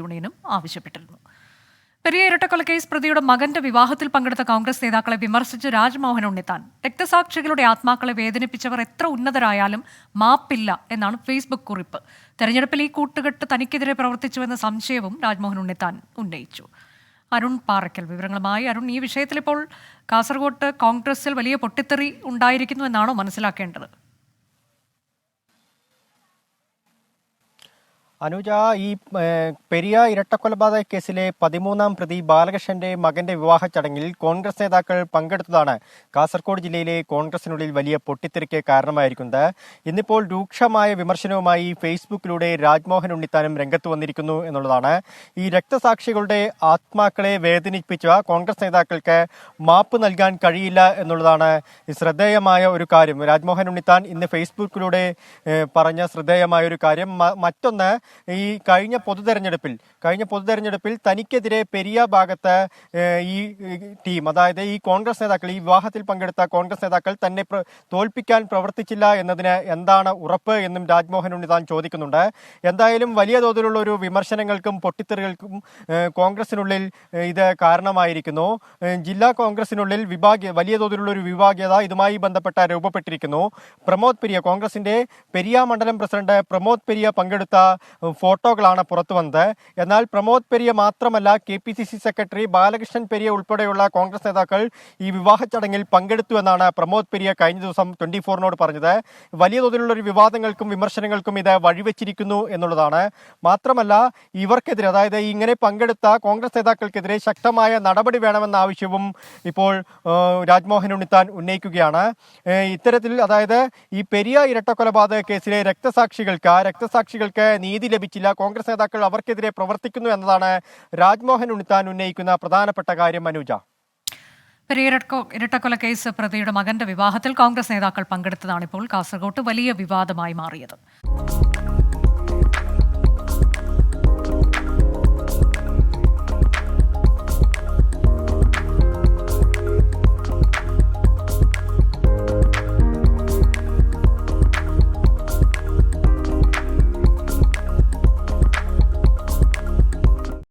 യൂണിയനും ആവശ്യപ്പെട്ടിരുന്നു. പെരിയ ഇരട്ടക്കൊലക്കേസ് പ്രതിയുടെ മകന്റെ വിവാഹത്തിൽ പങ്കെടുത്ത കോൺഗ്രസ് നേതാക്കളെ വിമർശിച്ച് രാജ്മോഹൻ ഉണ്ണിത്താൻ രക്തസാക്ഷികളുടെ ആത്മാക്കളെ വേദനിപ്പിച്ചവർ എത്ര ഉന്നതരായാലും മാപ്പില്ല എന്നാണ് ഫേസ്ബുക്ക് കുറിപ്പ്. തെരഞ്ഞെടുപ്പിൽ ഈ കൂട്ടുകെട്ട് തനിക്കെതിരെ പ്രവർത്തിച്ചുവെന്ന സംശയവും രാജ്മോഹൻ ഉണ്ണിത്താൻ ഉന്നയിച്ചു. അരുൺ പാറയ്ക്കൽ വിവരങ്ങളുമായി. അരുൺ, ഈ വിഷയത്തിൽ ഇപ്പോൾ കാസർഗോഡ് കോൺഗ്രസിൽ വലിയ പൊട്ടിത്തെറി ഉണ്ടായിരിക്കുന്നു എന്നാണോ മനസ്സിലാക്കേണ്ടത്? അനുജ, ഈ പെരിയ ഇരട്ടക്കൊലപാതക കേസിലെ 13ാം പ്രതി ബാലകൃഷ്ണന്റെ മകന്റെ വിവാഹ ചടങ്ങിൽ കോൺഗ്രസ് നേതാക്കൾ പങ്കെടുത്തതാണ് കാസർഗോഡ് ജില്ലയിലെ കോൺഗ്രസിനുള്ളിൽ വലിയ പൊട്ടിത്തെറിക്ക് കാരണമായിരിക്കുന്നത്. ഇന്നിപ്പോൾ രൂക്ഷമായ വിമർശനവുമായി ഫേസ്ബുക്കിലൂടെ രാജ്മോഹൻ ഉണ്ണിത്താനും രംഗത്ത് വന്നിരിക്കുന്നു എന്നുള്ളതാണ്. ഈ രക്തസാക്ഷികളുടെ ആത്മാക്കളെ വേദനിപ്പിച്ച കോൺഗ്രസ് നേതാക്കൾക്ക് മാപ്പ് നൽകാൻ കഴിയില്ല എന്നുള്ളതാണ് ശ്രദ്ധേയമായ ഒരു കാര്യം. രാജ്മോഹൻ ഉണ്ണിത്താൻ ഇന്ന് ഫേസ്ബുക്കിലൂടെ പറഞ്ഞ ശ്രദ്ധേയമായ ഒരു കാര്യം. മറ്റൊന്ന്, ഈ കഴിഞ്ഞ പൊതുതെരഞ്ഞെടുപ്പിൽ തനിക്കെതിരെ പെരിയ ഭാഗത്ത് ഈ ടീം, അതായത് ഈ കോൺഗ്രസ് നേതാക്കൾ, ഈ വിവാഹത്തിൽ പങ്കെടുത്ത കോൺഗ്രസ് നേതാക്കൾ തന്നെ തോൽപ്പിക്കാൻ പ്രവർത്തിച്ചില്ല എന്നതിന് എന്താണ് ഉറപ്പ് എന്നും രാജ്മോഹൻ ഉണ്ണിത്താൻ ചോദിക്കുന്നുണ്ട്. എന്തായാലും വലിയ തോതിലുള്ള ഒരു വിമർശനങ്ങൾക്കും പൊട്ടിത്തെറികൾക്കും കോൺഗ്രസിനുള്ളിൽ ഇത് കാരണമായിരിക്കുന്നു. ജില്ലാ കോൺഗ്രസിനുള്ളിൽ വലിയ തോതിലുള്ള ഒരു വിഭാഗീയത ഇതുമായി ബന്ധപ്പെട്ട രൂപപ്പെട്ടിരിക്കുന്നു. പ്രമോദ് പെരിയ, കോൺഗ്രസിന്റെ പെരിയ മണ്ഡലം പ്രസിഡന്റ് പ്രമോദ് പെരിയ പങ്കെടുത്ത ഫോട്ടോകളാണ് പുറത്തു വന്നത്. എന്നാൽ പ്രമോദ് പെരിയ മാത്രമല്ല, KPCC സെക്രട്ടറി ബാലകൃഷ്ണൻ പെരിയ ഉൾപ്പെടെയുള്ള കോൺഗ്രസ് നേതാക്കൾ ഈ വിവാഹ ചടങ്ങിൽ പങ്കെടുത്തു എന്നാണ് പ്രമോദ് പെരിയ കഴിഞ്ഞ ദിവസം 24നോട് പറഞ്ഞത്. വലിയ തോതിലുള്ള ഒരു വിവാദങ്ങൾക്കും വിമർശനങ്ങൾക്കും ഇത് വഴിവെച്ചിരിക്കുന്നു എന്നുള്ളതാണ്. മാത്രമല്ല, ഇവർക്കെതിരെ, അതായത് ഇങ്ങനെ പങ്കെടുത്ത കോൺഗ്രസ് നേതാക്കൾക്കെതിരെ ശക്തമായ നടപടി വേണമെന്ന ആവശ്യവും ഇപ്പോൾ രാജ്മോഹൻ ഉണ്ണിത്താൻ ഉന്നയിക്കുകയാണ്. ഇത്തരത്തിൽ, അതായത് ഈ പെരിയ ഇരട്ടക്കൊലപാതക കേസിലെ രക്തസാക്ഷികൾക്ക് നീതി ലഭിച്ചില്ല, കോൺഗ്രസ് നേതാക്കൾ അവർക്കെതിരെ പ്രവർത്തിക്കുന്നു എന്നതാണ് രാജ്മോഹൻ ഉണ്ണിത്താൻ ഉന്നയിക്കുന്ന പ്രധാനപ്പെട്ട കാര്യം. അനുജ, പെരിയ ഇരട്ടക്കൊലക്കേസ് പ്രതിയുടെ മകന്റെ വിവാഹത്തിൽ കോൺഗ്രസ് നേതാക്കൾ പങ്കെടുത്തതാണ് ഇപ്പോൾ കാസർഗോഡ് വലിയ വിവാദമായി മാറിയത്.